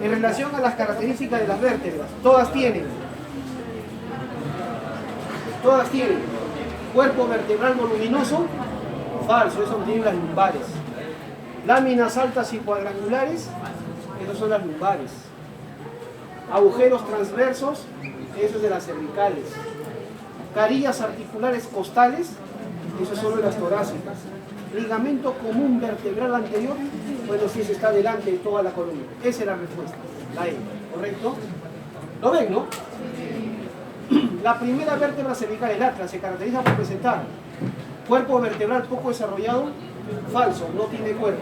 En relación a las características de las vértebras, todas tienen cuerpo vertebral voluminoso, falso, eso tienen las lumbares. Láminas altas y cuadrangulares, esas son las lumbares. Agujeros transversos, eso es de las cervicales. Carillas articulares costales, eso son de las torácicas. Ligamento común vertebral anterior, bueno, si ese está delante de toda la columna. Esa es la respuesta, la E, ¿correcto? ¿Lo ven, no? La primera vértebra cervical, el atlas, se caracteriza por presentar cuerpo vertebral poco desarrollado, falso, no tiene cuerpo.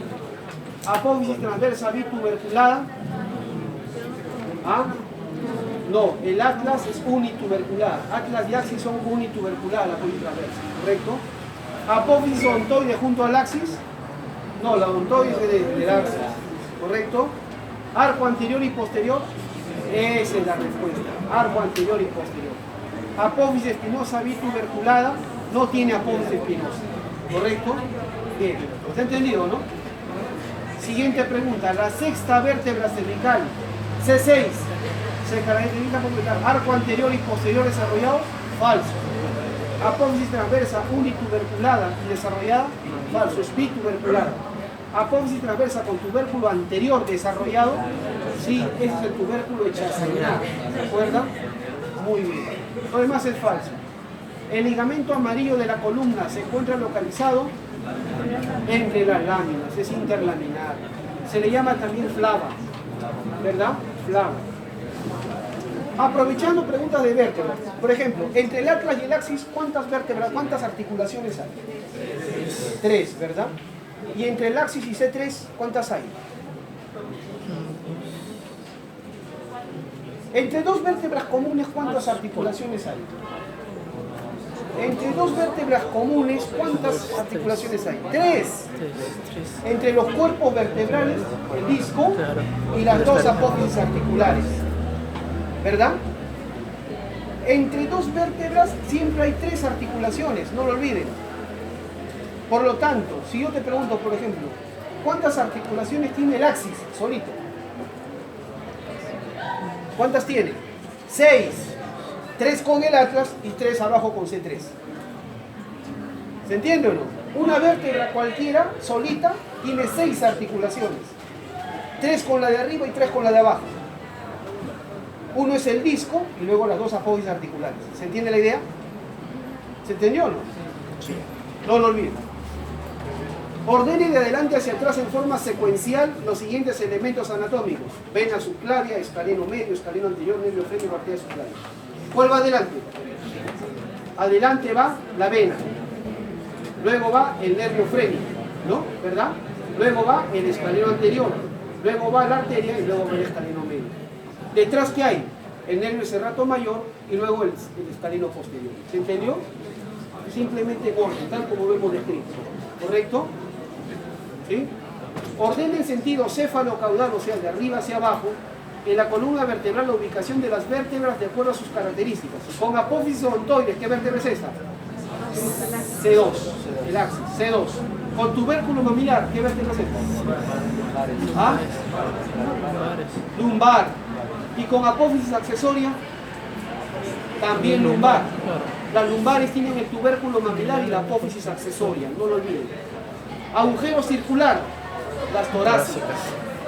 Apófisis transversa bituberculada. ¿Ah? No, el atlas es unituberculada. Atlas y axis son unituberculadas, la apófisis transversa, ¿correcto? Apófisis odontoide junto al axis. No, la odontoide es del axis, ¿correcto? Arco anterior y posterior. Esa es la respuesta. Arco anterior y posterior. Apófisis espinosa bituberculada. No tiene apófisis espinosa, ¿correcto? Bien, ¿está entendido, no? Siguiente pregunta. La sexta vértebra cervical, C6, se caracteriza por tener arco anterior y posterior desarrollado, falso. Apófisis transversa unituberculada y desarrollada, falso, es bituberculada. Apófisis transversa con tubérculo anterior desarrollado, sí, ese es el tubérculo de Chassagnat, ¿se acuerdan? Muy bien. Lo demás es falso. El ligamento amarillo de la columna se encuentra localizado entre las láminas, es interlaminar. Se le llama también flava, ¿verdad? Flava. Aprovechando preguntas de vértebras, por ejemplo, entre el atlas y el axis, ¿cuántas vértebras, cuántas articulaciones hay? 3, ¿verdad? Y entre el axis y C3, ¿cuántas hay? Entre dos vértebras comunes, ¿cuántas articulaciones hay? Entre dos vértebras comunes, ¿cuántas articulaciones hay? 3. Entre los cuerpos vertebrales, el disco y las dos apófisis articulares, ¿verdad? Entre dos vértebras siempre hay 3 articulaciones, no lo olviden. Por lo tanto, si yo te pregunto, por ejemplo, ¿cuántas articulaciones tiene el axis solito? ¿Cuántas tiene? 6. 3 con el atlas y 3 abajo con C3. ¿Se entiende o no? Una vértebra cualquiera, solita, tiene 6 articulaciones. 3 con la de arriba y 3 con la de abajo. Uno es el disco y luego las dos apófisis articulares. ¿Se entiende la idea? ¿Se entendió o no? Sí. No lo olviden. Ordene de adelante hacia atrás en forma secuencial los siguientes elementos anatómicos. Vena subclavia, escaleno medio, escaleno anterior, nervio frenio, arteria subclavia. ¿Cuál va adelante? Adelante va la vena. Luego va el nervio frenio, ¿no? ¿Verdad? Luego va el escaleno anterior. Luego va la arteria y luego va el escaleno medio. Detrás, ¿qué hay? El nervio serrato mayor y luego el escaleno posterior. ¿Se entendió? Simplemente orden, tal como lo hemos descrito. ¿Correcto? ¿Sí? Ordena en sentido céfalo-caudal, o sea, de arriba hacia abajo, en la columna vertebral la ubicación de las vértebras de acuerdo a sus características. Con apófisis odontoides, ¿qué vértebra es esta? C2, el axis, C2. Con tubérculo mamilar, ¿qué vértebra es esta? ¿Ah? Lumbar. Y con apófisis accesoria, también lumbar. Las lumbares tienen el tubérculo mamilar y la apófisis accesoria, no lo olviden. Agujero circular, las torácicas.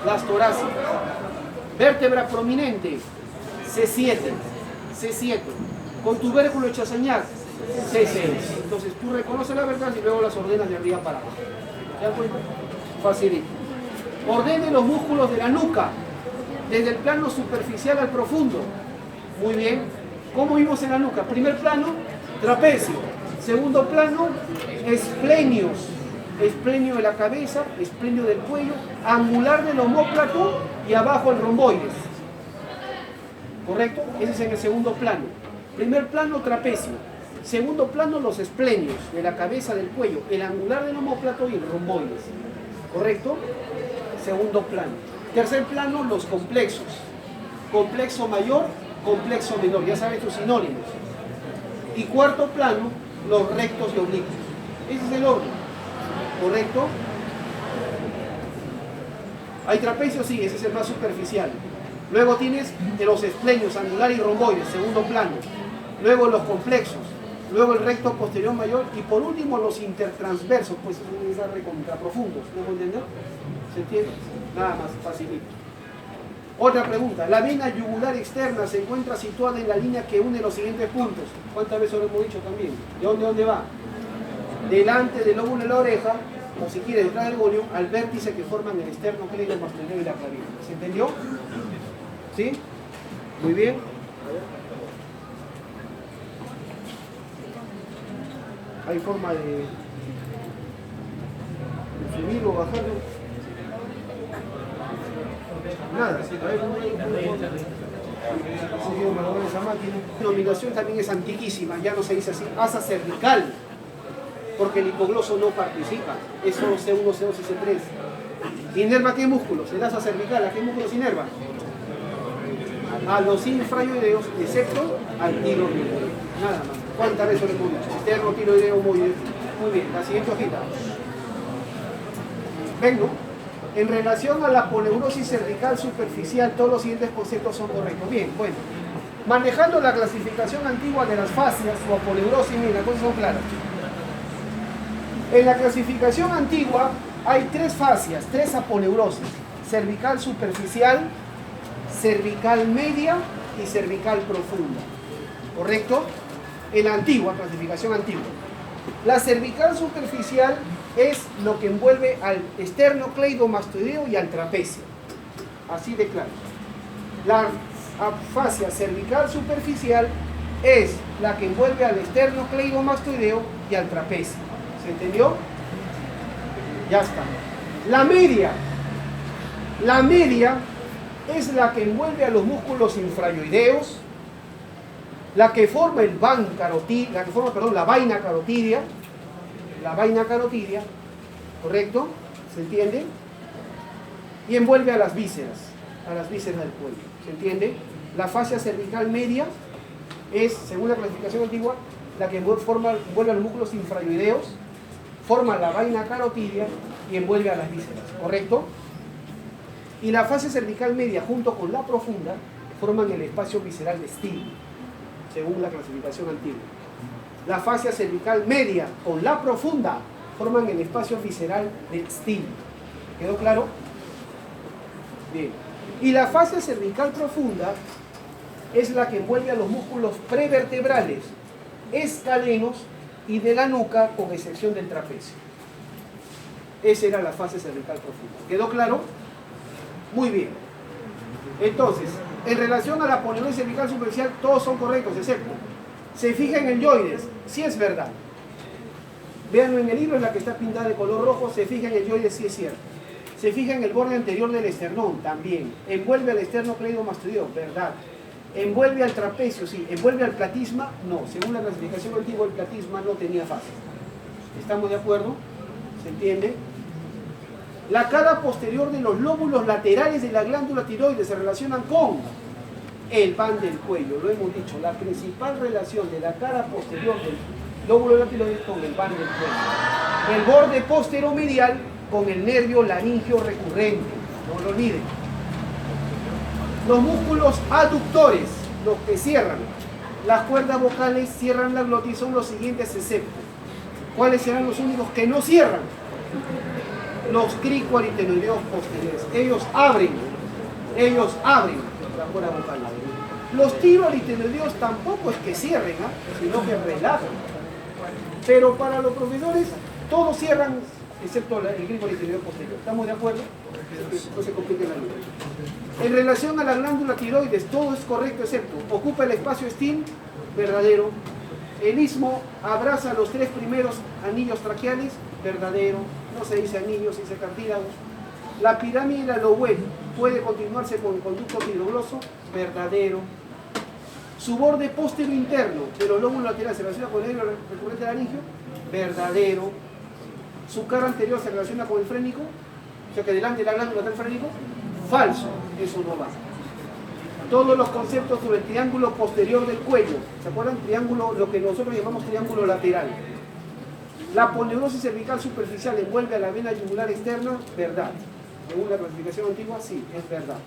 Las torácicas. Vértebra prominente, C7. C7. Con tubérculo de Chassagnat, C6. Entonces tú reconoces las vértebras y luego las ordenas de arriba para abajo. ¿Se dan cuenta? Facilito. Ordene los músculos de la nuca, desde el plano superficial al profundo. Muy bien. ¿Cómo vimos en la nuca? Primer plano, trapecio. Segundo plano, esplenios. Esplenio de la cabeza, esplenio del cuello, angular del omóplato y abajo el romboides. ¿Correcto? Ese es en el segundo plano. Primer plano, trapecio. Segundo plano, los esplenios de la cabeza, del cuello, el angular del omóplato y el romboides. ¿Correcto? Segundo plano. Tercer plano, los complexos. Complexo mayor, complexo menor. Ya sabes tus sinónimos. Y cuarto plano, los rectos y oblicuos. Ese es el orden. ¿Correcto? ¿Hay trapecio? Sí, ese es el más superficial. Luego tienes los esplenios, anular y romboides, segundo plano. Luego los complexos. Luego el recto posterior mayor. Y por último los intertransversos, pues es recontraprofundos. ¿No me entienden? ¿Se entiende? Nada más, facilito. Otra pregunta. La vena yugular externa se encuentra situada en la línea que une los siguientes puntos. ¿Cuántas veces lo hemos dicho también? ¿De dónde va? Delante del lóbulo de la oreja, o si quiere detrás del gonio, al vértice que forman el esternocleidomastoideo y la clavícula. ¿Se entendió? ¿Sí? Muy bien. Hay forma de subirlo o bajarlo. Nada, a ver, esa máquina. La denominación también es antiquísima, ya no se dice así, asa cervical, porque el hipogloso no participa, es solo C1, C2 y C3. ¿Inerva qué músculos? El asa cervical, ¿a qué músculos inerva? A los infrayoideos, excepto al tiroideo. Nada más. ¿Cuántas veces le hemos dicho? Externo, tiroideo, ovoideo. Muy bien, la siguiente hojita. ¿Ven, no? En relación a la aponeurosis cervical superficial, todos los siguientes conceptos son correctos. Bien, bueno. Manejando la clasificación antigua de las fascias o aponeurosis, miren, las cosas son claras. En la clasificación antigua hay tres fascias, tres aponeurosis. Cervical superficial, cervical media y cervical profunda. ¿Correcto? En la antigua, clasificación antigua. La cervical superficial es lo que envuelve al esternocleidomastoideo y al trapecio. Así de claro. La fascia cervical superficial es la que envuelve al esternocleidomastoideo y al trapecio. ¿Se entendió? Ya está. La media es la que envuelve a los músculos infrayoideos, la que forma el van carotídeo, la vaina carotidia, ¿correcto? ¿Se entiende? Y envuelve a las vísceras del cuello, ¿se entiende? La fascia cervical media es, según la clasificación antigua, la que envuelve a los músculos infrayoideos, forma la vaina carotidia y envuelve a las vísceras, ¿correcto? Y la fascia cervical media junto con la profunda forman el espacio visceral de Still, según la clasificación antigua. La fascia cervical media con la profunda forman el espacio visceral de Still. ¿Quedó claro? Bien. Y la fascia cervical profunda es la que envuelve a los músculos prevertebrales, escalenos y de la nuca, con excepción del trapecio. Esa era la fascia cervical profunda. ¿Quedó claro? Muy bien. Entonces, en relación a la aponeurosis cervical superficial, todos son correctos, excepto. Se fija en el yoides, sí es verdad. Véanlo en el libro, en la que está pintada de color rojo, se fija en el yoides, sí es cierto. Se fija en el borde anterior del esternón, también. Envuelve al esternocleidomastoideo, verdad. Envuelve al trapecio, sí. Envuelve al platisma, no. Según la clasificación antigua, el platisma no tenía fase. ¿Estamos de acuerdo? ¿Se entiende? La cara posterior de los lóbulos laterales de la glándula tiroides se relacionan con el van del cuello. Lo hemos dicho, la principal relación de la cara posterior del lóbulo de la tiroides con el van del cuello. El borde posteromedial con el nervio laringeo recurrente. No lo olviden. Los músculos aductores, los que cierran las cuerdas vocales, cierran la glotis, son los siguientes excepto. ¿Cuáles serán los únicos que no cierran? Los cricoaritenoideos posteriores. Ellos abren la cuerda vocal. Los tiroaritenoideos tampoco es que cierren, sino que relajan. Pero para los profesores, todos cierran, excepto el cricoaritenoideo posterior. ¿Estamos de acuerdo? No se complique la vida. En relación a la glándula tiroides, todo es correcto, excepto ocupa el espacio STIM, verdadero. El istmo abraza los tres primeros anillos traqueales, verdadero. No se dice anillos, se dice cartílagos. La pirámide de Lowell puede continuarse con el conducto tiroglosso, verdadero. Su borde posterior interno de los lóbulos laterales se relaciona con el nervio recurrente laringeo, verdadero. Su cara anterior se relaciona con el frénico, o sea que delante de la glándula está el frénico, falso, eso no va. Todos los conceptos sobre el triángulo posterior del cuello, ¿se acuerdan? Triángulo, lo que nosotros llamamos triángulo lateral. La aponeurosis cervical superficial envuelve a la vena yugular externa, verdad. según la clasificación antigua, sí, es verdad.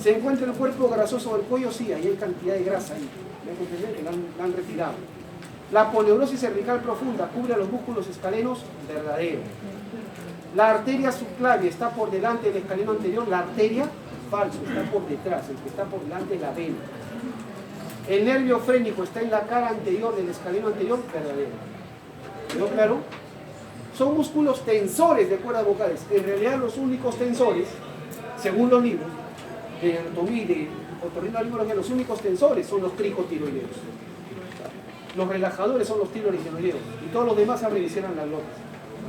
¿Se encuentra el cuerpo grasoso del cuello? Sí, ahí hay cantidad de grasa ahí. ¿Me comprenden? Que la han retirado. La polineuritis cervical profunda cubre los músculos escalenos, verdadero. La arteria subclavia está por delante del escaleno anterior, la arteria, falso, está por detrás, el que está por delante es la vena. El nervio frénico está en la cara anterior del escaleno anterior, verdadero. ¿Quedó claro? Son músculos tensores de cuerdas vocales. En realidad los únicos tensores, según los libros de anatomía y de otorrinolaringología, los únicos tensores son los cricotiroideos. Los relajadores son los tiroideos y todos los demás abreviaran las glotas.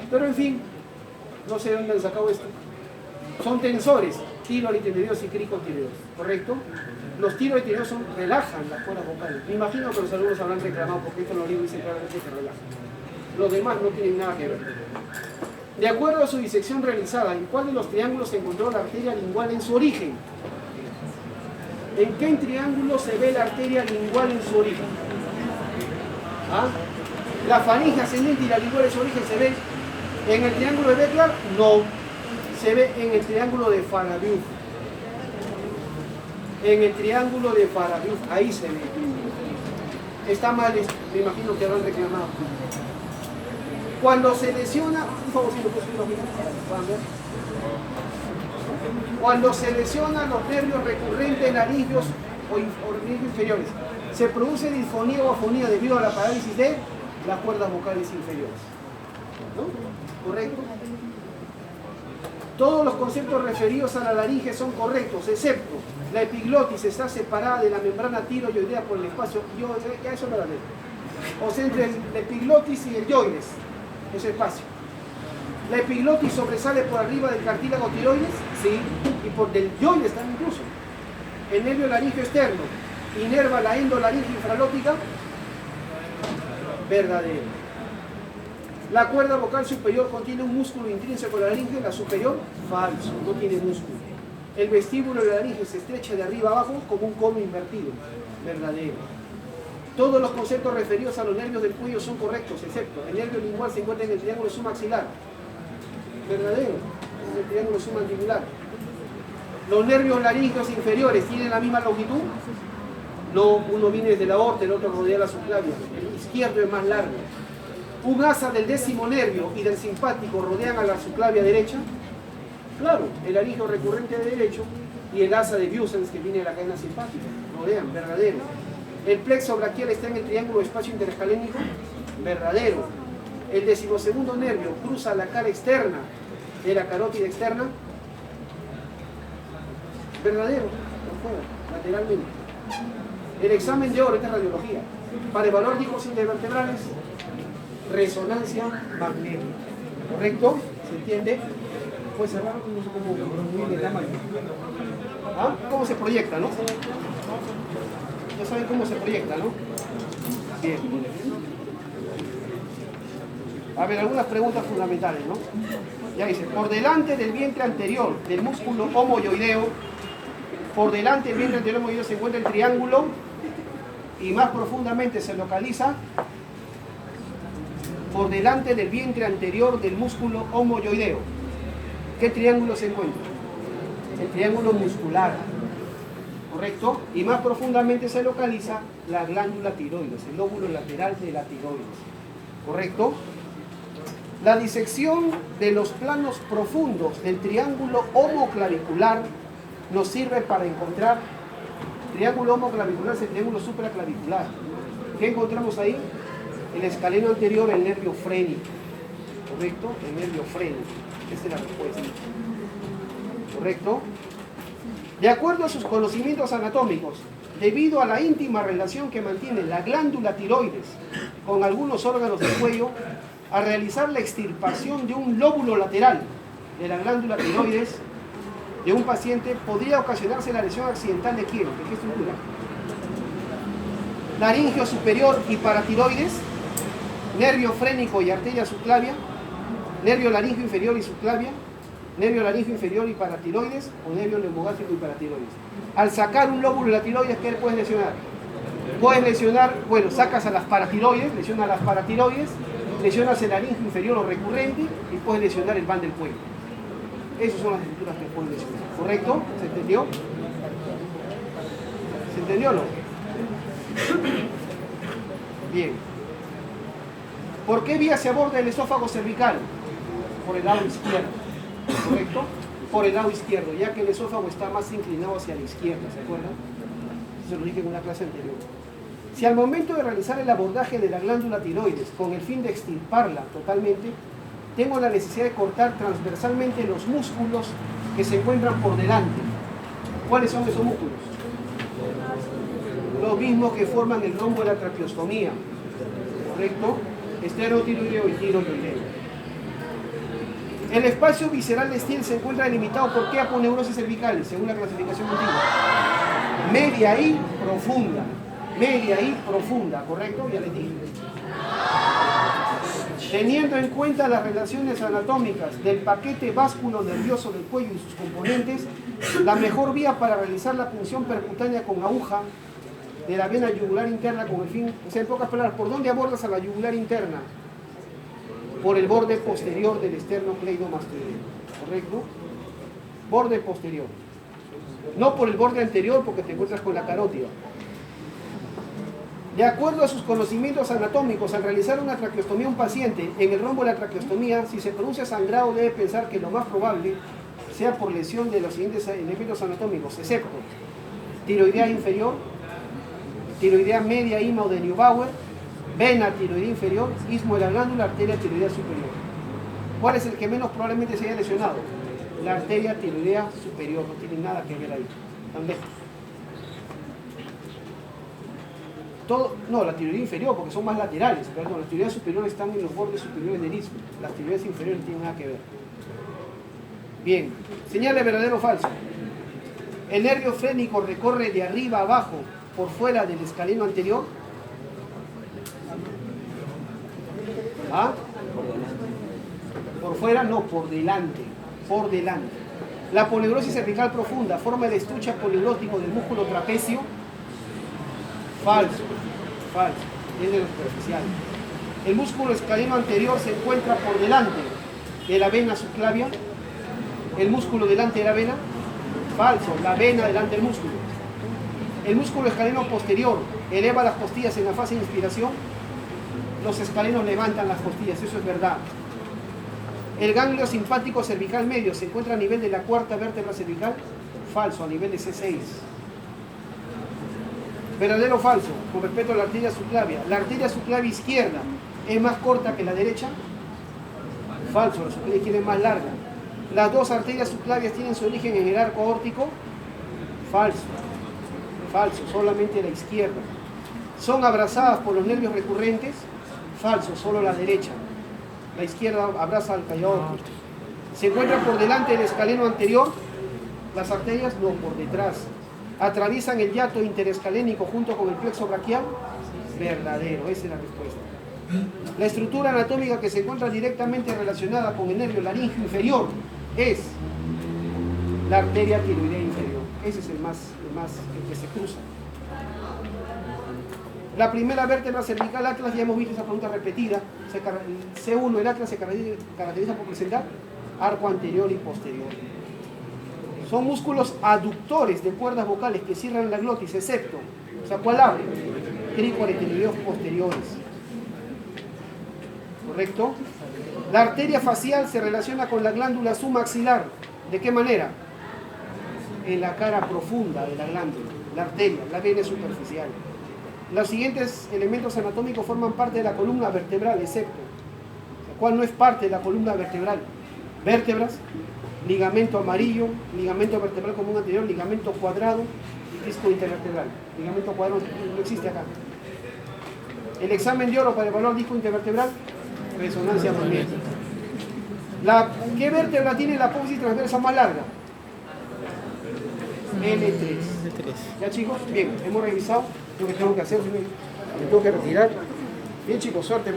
Pero en fin, no sé de dónde han sacado esto. Son tensores, tiroideos y cricotiroideos, ¿correcto? Los tiroideos relajan las cuerdas vocales. Me imagino que los alumnos habrán reclamado porque esto en los libros dice claramente que relajan. Los demás no tienen nada que ver. De acuerdo a su disección realizada, ¿en cuál de los triángulos se encontró la arteria lingual en su origen? ¿En qué triángulo se ve la arteria lingual en su origen? ¿Ah? ¿La faringe ascendente y la lingual en su origen se ve en el triángulo de Beckler? No. Se ve en el triángulo de Farabiuf. En el triángulo de Farabiuf, ahí se ve. Está mal, me imagino que habrán reclamado. Cuando se lesiona, por favor, si lo puedo subir, ¿pueden ver? Cuando se lesionan los nervios recurrentes laringeos o laringeos inferiores, se produce disfonía o afonía debido a la parálisis de las cuerdas vocales inferiores. ¿No? ¿Correcto? Todos los conceptos referidos a la laringe son correctos, excepto la epiglotis está separada de la membrana tiroidea por el espacio, ya eso me la leo. O sea, entre la epiglotis y el yoides, ese espacio. La epiglotis sobresale por arriba del cartílago tiroides, sí, y por del yoides también incluso. El nervio laríngeo externo inerva la endolaringe infralótica, verdadero. La cuerda vocal superior contiene un músculo intrínseco de la laringe, la superior, falso, no tiene músculo. El vestíbulo de la laringe se estrecha de arriba abajo como un cono invertido, verdadero. Todos los conceptos referidos a los nervios del cuello son correctos, excepto el nervio lingual se encuentra en el triángulo submaxilar, verdadero, en el triángulo submandibular. ¿Los nervios laríngeos inferiores tienen la misma longitud? No, uno viene desde la aorta, el otro rodea la subclavia, el izquierdo es más largo. ¿Un asa del décimo nervio y del simpático rodean a la subclavia derecha? Claro, el laríngeo recurrente de derecho y el asa de Busens que viene de la cadena simpática, rodean, verdadero. El plexo braquial está en el triángulo espacio interescalénico, verdadero. El decimosegundo nervio cruza la cara externa de la carótida externa, verdadero, por fuera, lateralmente. El examen de oro, esta es radiología, para evaluar discos intervertebrales, resonancia magnética, ¿correcto? ¿Se entiende? Puede cerrar, no sé cómo muy de tamaño. ¿Ah? ¿Cómo se proyecta, no? Ya saben cómo se proyecta, ¿no? Bien. A ver, algunas preguntas fundamentales, ¿no? Ya dice, por delante del vientre anterior del músculo homoyoideo, por delante del vientre anterior homoyoideo se encuentra el triángulo y más profundamente se localiza por delante del vientre anterior del músculo homoyoideo. ¿Qué triángulo se encuentra? El triángulo muscular, ¿correcto? Y más profundamente se localiza la glándula tiroides, el lóbulo lateral de la tiroides, ¿correcto? La disección de los planos profundos del triángulo homoclavicular nos sirve para encontrar, triángulo homoclavicular es el triángulo supraclavicular. ¿Qué encontramos ahí? El escaleno anterior, el nervio frénico, ¿correcto? El nervio frénico, esta es la respuesta, ¿correcto? De acuerdo a sus conocimientos anatómicos, debido a la íntima relación que mantiene la glándula tiroides con algunos órganos del cuello, a realizar la extirpación de un lóbulo lateral de la glándula tiroides de un paciente podría ocasionarse la lesión accidental de quién, de qué estructura. Laringio superior y paratiroides, nervio frénico y arteria subclavia, nervio laringio inferior y subclavia, nervio laringio inferior y paratiroides o nervio neumogástrico y paratiroides. Al sacar un lóbulo de la tiroides, ¿qué puedes lesionar? Puedes lesionar, bueno, sacas a las paratiroides, lesionas a las paratiroides, lesionas el laringio inferior o recurrente y puedes lesionar el van del cuello. Esas son las estructuras que pueden lesionar. ¿Correcto? ¿Se entendió? ¿Se entendió o no? Bien. ¿Por qué vía se aborda el esófago cervical? Por el lado izquierdo. ¿Correcto? Por el lado izquierdo, ya que el esófago está más inclinado hacia la izquierda, ¿se acuerdan? Se lo dije en una clase anterior. Si al momento de realizar el abordaje de la glándula tiroides con el fin de extirparla totalmente, tengo la necesidad de cortar transversalmente los músculos que se encuentran por delante. ¿Cuáles son esos músculos? Los mismos que forman el rombo de la traqueostomía, ¿correcto? Esterotiroideo y tiroideo. El espacio visceral de Still se encuentra delimitado por qué aponeurosis cervicales, según la clasificación antigua. Media y profunda. Media y profunda, ¿correcto? Ya les dije. Teniendo en cuenta las relaciones anatómicas del paquete vasculo-nervioso del cuello y sus componentes, la mejor vía para realizar la punción percutánea con aguja de la vena yugular interna con el fin, o sea, en pocas palabras, ¿por dónde abordas a la yugular interna? Por el borde posterior del esternocleidomastoideo, ¿correcto? Borde posterior. No por el borde anterior porque te encuentras con la carótida. De acuerdo a sus conocimientos anatómicos, al realizar una traqueostomía a un paciente, en el rombo de la traqueostomía, si se produce sangrado, debe pensar que lo más probable sea por lesión de los siguientes elementos anatómicos, excepto tiroidea inferior, tiroidea media ima o de Neubauer, vena tiroidea inferior, istmo de la glándula, arteria tiroidea superior. ¿Cuál es el que menos probablemente se haya lesionado? La arteria tiroidea superior, no tiene nada que ver ahí, tan lejos. No, la tiroidea inferior, porque son más laterales, perdón, las tiroideas superiores están en los bordes superiores del istmo, las tiroideas inferiores no tienen nada que ver. Bien, señale verdadero o falso. El nervio frénico recorre de arriba a abajo por fuera del escaleno anterior. ¿Ah? Por fuera, no, por delante. Por delante. La aponeurosis cervical profunda forma el estuche aponeurótico del músculo trapecio. Falso. Falso. Es de lo superficial. El músculo escaleno anterior se encuentra por delante de la vena subclavia. El músculo delante de la vena. Falso. La vena delante del músculo. El músculo escaleno posterior eleva las costillas en la fase de inspiración. Los escalenos levantan las costillas, eso es verdad. El ganglio simpático cervical medio se encuentra a nivel de la cuarta vértebra cervical. Falso, a nivel de C6. ¿Verdadero o falso? Con respecto a la arteria subclavia. ¿La arteria subclavia izquierda es más corta que la derecha? Falso, la subclavia izquierda es más larga. ¿Las dos arterias subclavias tienen su origen en el arco aórtico? Falso. Falso, solamente la izquierda. ¿Son abrazadas por los nervios recurrentes? Falso, solo la derecha. La izquierda abraza al callo aórtico. ¿Se encuentra por delante del escaleno anterior? Las arterias no, por detrás. ¿Atraviesan el hiato interescalénico junto con el plexo braquial? Verdadero, esa es la respuesta. La estructura anatómica que se encuentra directamente relacionada con el nervio laríngeo inferior es la arteria tiroidea inferior. Ese es el que se cruza. La primera vértebra cervical atlas, ya hemos visto esa pregunta repetida. C1, el atlas se caracteriza por presentar arco anterior y posterior. Son músculos aductores de cuerdas vocales que cierran la glotis, excepto, o sea, ¿cuál abre? Cricoaretinoideos posteriores. ¿Correcto? La arteria facial se relaciona con la glándula submaxilar. ¿De qué manera? En la cara profunda de la glándula, la arteria, la vena superficial. Los siguientes elementos anatómicos forman parte de la columna vertebral, excepto, ¿cuál no es parte de la columna vertebral? Vértebras, ligamento amarillo, ligamento vertebral común anterior, ligamento cuadrado y disco intervertebral. Ligamento cuadrado no existe acá. El examen de oro para evaluar disco intervertebral, resonancia magnética. ¿Qué vértebra tiene la apófisis transversa más larga? L3. ¿Ya, chicos? Bien, hemos revisado lo que tengo que hacer, me tengo que retirar. Bien, chicos, suerte.